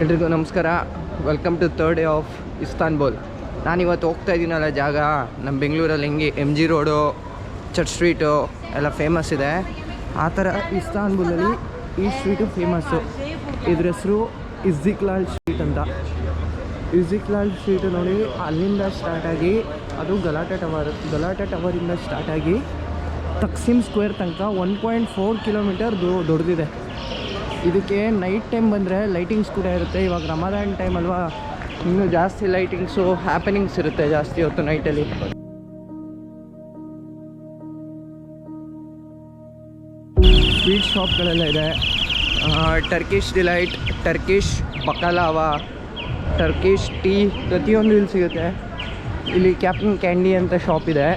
ಎಲ್ರಿಗೂ ನಮಸ್ಕಾರ. Welcome to third day of Istanbul. ನಾನಿವತ್ತು ಹೋಗ್ತಾ ಇದ್ದೀನಲ್ಲ ಜಾಗ, ನಮ್ಮ ಬೆಂಗಳೂರಲ್ಲಿ ಹೆಂಗೆ M G road, church street ಎಲ್ಲ ಫೇಮಸ್ ಇದೆ, ಆ ಥರ ಇಸ್ತಾನ್ಬುಲಲ್ಲಿ ಈ ಸ್ಟ್ರೀಟು ಫೇಮಸ್ಸು. ಇದ್ರ ಹೆಸರು ಇಸ್ತಿಕ್ಲಾಲ್ ಸ್ಟ್ರೀಟ್ ಅಂತ. ಇಸ್ತಿಕ್ಲಾಲ್ ಸ್ಟ್ರೀಟು ನೋಡಿ, ಅಲ್ಲಿಂದ ಸ್ಟಾರ್ಟಾಗಿ ಅದು ಗಲಾಟೆ ಟವರಿಂದ ಸ್ಟಾರ್ಟಾಗಿ ತಕ್ಸಿಮ್ ಸ್ಕ್ವೇರ್ ತನಕ 1.4 ಕಿಲೋಮೀಟರ್ ದೊಡ್ಡದಿದೆ. ಇದಕ್ಕೆ ನೈಟ್ ಟೈಮ್ ಬಂದರೆ ಲೈಟಿಂಗ್ಸ್ ಕೂಡ ಇರುತ್ತೆ. ಇವಾಗ ರಮದಾನ್ ಟೈಮ್ ಅಲ್ವಾ, ಇನ್ನೂ ಜಾಸ್ತಿ ಲೈಟಿಂಗ್ಸು ಹ್ಯಾಪನಿಂಗ್ಸ್ ಇರುತ್ತೆ ಜಾಸ್ತಿ ಹೊತ್ತು ನೈಟಲ್ಲಿ. ಸ್ವೀಟ್ ಶಾಪ್ಗಳೆಲ್ಲ ಇದೆ. Turkish delight, Turkish baklava, Turkish tea ಪ್ರತಿಯೊಂದು ಇಲ್ಲಿ ಸಿಗುತ್ತೆ. ಇಲ್ಲಿ ಕ್ಯಾಪ್ಟನ್ ಕ್ಯಾಂಡಿ ಅಂತ ಶಾಪ್ ಇದೆ,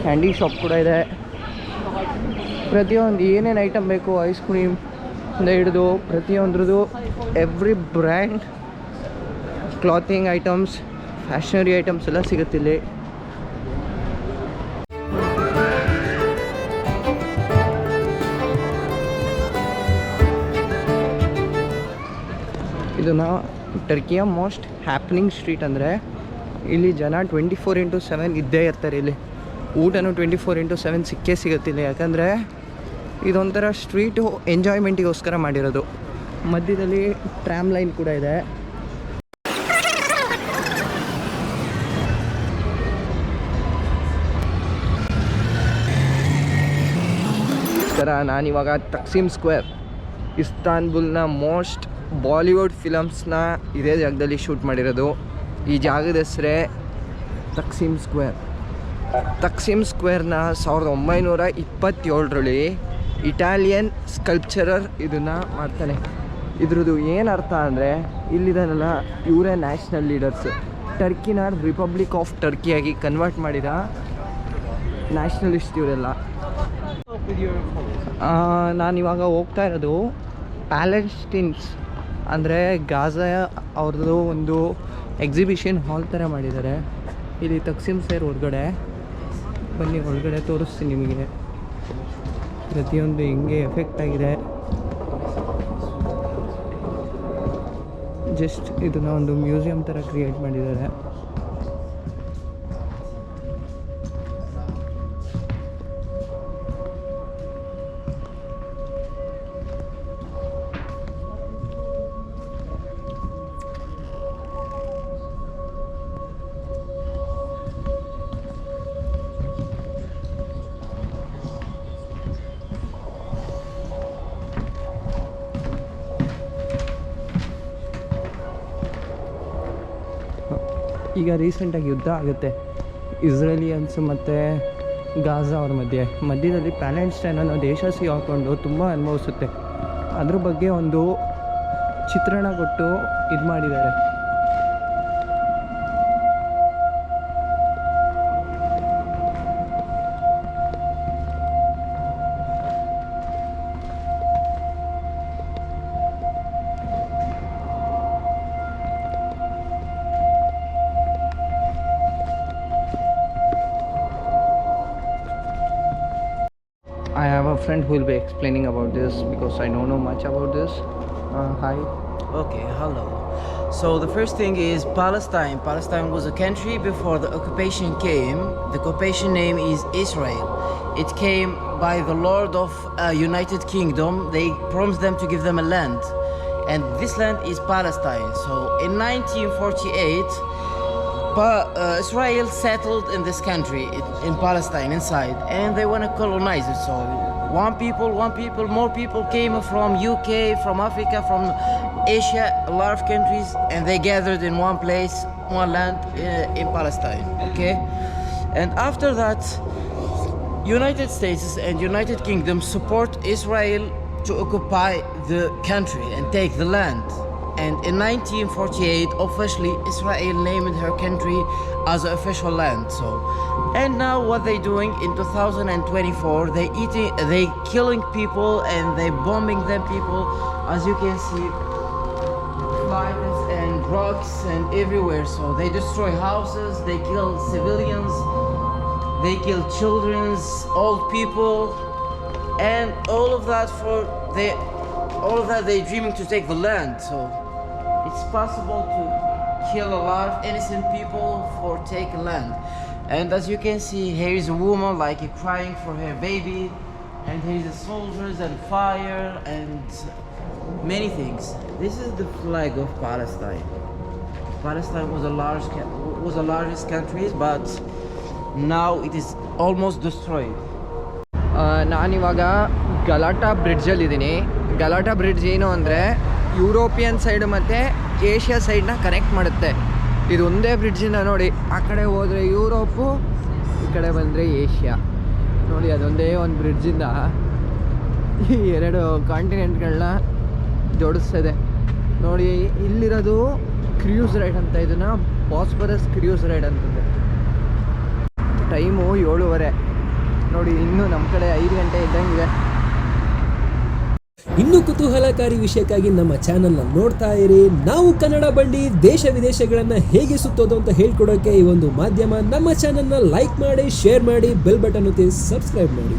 ಕ್ಯಾಂಡಿ ಶಾಪ್ ಕೂಡ ಇದೆ. ಪ್ರತಿಯೊಂದು ಏನೇನು ಐಟಮ್ ಬೇಕು, ಐಸ್ ಕ್ರೀಮ್ ಹಿಡಿದು ಪ್ರತಿಯೊಂದ್ರದ್ದು every brand clothing items, fashionary items ಎಲ್ಲ ಸಿಗುತ್ತಿಲ್ಲಿ. ಇದನ್ನು ಟರ್ಕಿಯ ಮೋಸ್ಟ್ ಹ್ಯಾಪನಿಂಗ್ ಸ್ಟ್ರೀಟ್ ಅಂದರೆ ಇಲ್ಲಿ ಜನ 24x7 ಇದ್ದೇ ಇರ್ತಾರೆ. ಇಲ್ಲಿ ಊಟನೂ 24x7 ಸಿಕ್ಕೇ ಸಿಗುತ್ತಿಲ್ಲ. ಯಾಕಂದರೆ ಇದೊಂಥರ ಸ್ಟ್ರೀಟು ಎಂಜಾಯ್ಮೆಂಟಿಗೋಸ್ಕರ ಮಾಡಿರೋದು. ಮಧ್ಯದಲ್ಲಿ ಟ್ರಾಮ್ ಲೈನ್ ಕೂಡ ಇದೆ. ನಾನಿವಾಗ ತಕ್ಸಿಮ್ ಸ್ಕ್ವೇರ್, ಇಸ್ತಾನ್ಬುಲ್ನ ಮೋಸ್ಟ್ ಬಾಲಿವುಡ್ ಫಿಲಮ್ಸ್ನ ಇದೇ ಜಾಗದಲ್ಲಿ ಶೂಟ್ ಮಾಡಿರೋದು. ಈ ಜಾಗದ ಹೆಸರೇ ತಕ್ಸಿಮ್ ಸ್ಕ್ವೇರ್. ತಕ್ಸಿಮ್ ಸ್ಕ್ವೇರ್ನ 1927ರಲ್ಲಿ ಇಟಾಲಿಯನ್ ಸ್ಕಲ್ಪ್ಚರರ್ ಇದನ್ನು ಮಾಡ್ತಾನೆ. ಇದ್ರದ್ದು ಏನು ಅರ್ಥ ಅಂದರೆ, ಇಲ್ಲಿದನಲ್ಲ ಇವರೇ ನ್ಯಾಷನಲ್ ಲೀಡರ್ಸ್. ಟರ್ಕಿನ ರಿಪಬ್ಲಿಕ್ ಆಫ್ ಟರ್ಕಿಯಾಗಿ ಕನ್ವರ್ಟ್ ಮಾಡಿದ ನ್ಯಾಷನಲಿಸ್ಟ್ ಇವರೆಲ್ಲ. ನಾನಿವಾಗ ಹೋಗ್ತಾ ಇರೋದು ಪ್ಯಾಲೆಸ್ಟೈನ್ಸ್ ಅಂದರೆ ಗಾಜಾ ಅವ್ರದ್ದು ಒಂದು ಎಕ್ಸಿಬಿಷನ್ ಹಾಲ್ ಥರ ಮಾಡಿದ್ದಾರೆ ಇಲ್ಲಿ ತಕ್ಸಿಮ್ ಸ್ಕ್ವೇರ್ ಹೊರಗಡೆ. ಬನ್ನಿ ಒಳಗಡೆ ತೋರಿಸ್ತೀನಿ ನಿಮಗೆ ಪ್ರತಿಯೊಂದು ಹೆಂಗೆ ಎಫೆಕ್ಟ್ ಆಗಿದೆ. ಜಸ್ಟ್ ಇದನ್ನು ಒಂದು ಮ್ಯೂಸಿಯಂ ಥರ ಕ್ರಿಯೇಟ್ ಮಾಡಿದ್ದಾರೆ. ಈಗ ರೀಸೆಂಟಾಗಿ ಯುದ್ಧ ಆಗುತ್ತೆ ಇಸ್ರೇಲಿಯನ್ಸ್ ಮತ್ತು ಗಾಜಾ ಅವ್ರ ಮಧ್ಯದಲ್ಲಿ ಪ್ಯಾಲೆಸ್ಟೈನ್ ಅನ್ನೋ ದೇಶ ಸಿಗಾಕೊಂಡು ತುಂಬ ಅನುಭವಿಸುತ್ತೆ. ಅದ್ರ ಬಗ್ಗೆ ಒಂದು ಚಿತ್ರಣ ಕೊಟ್ಟು ಇದು ಮಾಡಿದ್ದಾರೆ. I have a friend who will be explaining about this because I don't know much about this. Hi. Okay, hello. So the first thing is Palestine. Palestine was a country before the occupation came. The occupation name is Israel. It came by the Lord of United Kingdom. They promised them to give them a land. And this land is Palestine. So in 1948, Israel settled in this country, in Palestine, inside, and they want to colonize it. So one people, more people came from UK, from Africa, from Asia, a lot of countries, and they gathered in one place, one land in Palestine. Okay, and after that, United States and United Kingdom support Israel to occupy the country and take the land. And in 1948, officially, Israel named her country as an official land. So, and now what they doing in 2024? They killing people and they bombing them people. As you can see, flights and drugs and everywhere. So they destroy houses, they kill civilians, they kill children, old people, and all of that they dreaming to take the land. So it's possible to kill a lot of innocent people for taking land. And as you can see, here is a woman like crying for her baby, and here is the soldiers and fire and many things. This is the flag of Palestine. Palestine was the largest country, but now it is almost destroyed. ನಾನಿವಾಗ ಗಲಾಟಾ ಬ್ರಿಡ್ಜಲ್ಲಿದ್ದೀನಿ. ಗಲಾಟಾ bridge ಏನು ಅಂದರೆ European side ಮತ್ತು Asia ಸೈಡ್ನ connect ಮಾಡುತ್ತೆ. ಇದು ಒಂದೇ ಬ್ರಿಡ್ಜಿಂದ ನೋಡಿ, ಆ ಕಡೆ ಹೋದರೆ ಯುರೋಪು, ಈ ಕಡೆ ಬಂದರೆ ಏಷ್ಯಾ. ನೋಡಿ ಅದೊಂದೇ ಒಂದು ಬ್ರಿಡ್ಜಿಂದ ಈ ಎರಡು ಕಾಂಟಿನೆಂಟ್ಗಳನ್ನ ಜೋಡಿಸ್ತದೆ. ನೋಡಿ ಇಲ್ಲಿರೋದು ಕ್ರೂಸ್ ರೈಡ್ ಅಂತ, ಇದನ್ನು ಬಾಸ್ಫರಸ್ ಕ್ರೂಸ್ ರೈಡ್ ಅಂತಂದೆ. ಟೈಮು 7:30. ನೋಡಿ ಇನ್ನೂ ನಮ್ಮ ಕಡೆ 5 ಗಂಟೆ ಇದ್ದಂಗಿದೆ. ಇನ್ನೂ ಕುತೂಹಲಕಾರಿ ವಿಷಯಕ್ಕಾಗಿ ನಮ್ಮ ಚಾನೆಲ್ನ ನೋಡ್ತಾ ಇರಿ. ನಾವು ಕನ್ನಡ ಬಂಡಿ ದೇಶ ವಿದೇಶಗಳನ್ನು ಹೇಗೆ ಸುತ್ತೋದು ಅಂತ ಹೇಳ್ಕೊಡೋಕೆ ಈ ಒಂದು ಮಾಧ್ಯಮ. ನಮ್ಮ ಚಾನೆಲ್ನ ಲೈಕ್ ಮಾಡಿ, ಶೇರ್ ಮಾಡಿ, ಬೆಲ್ ಬಟನ್ ಒತ್ತಿ ಸಬ್ಸ್ಕ್ರೈಬ್ ಮಾಡಿ.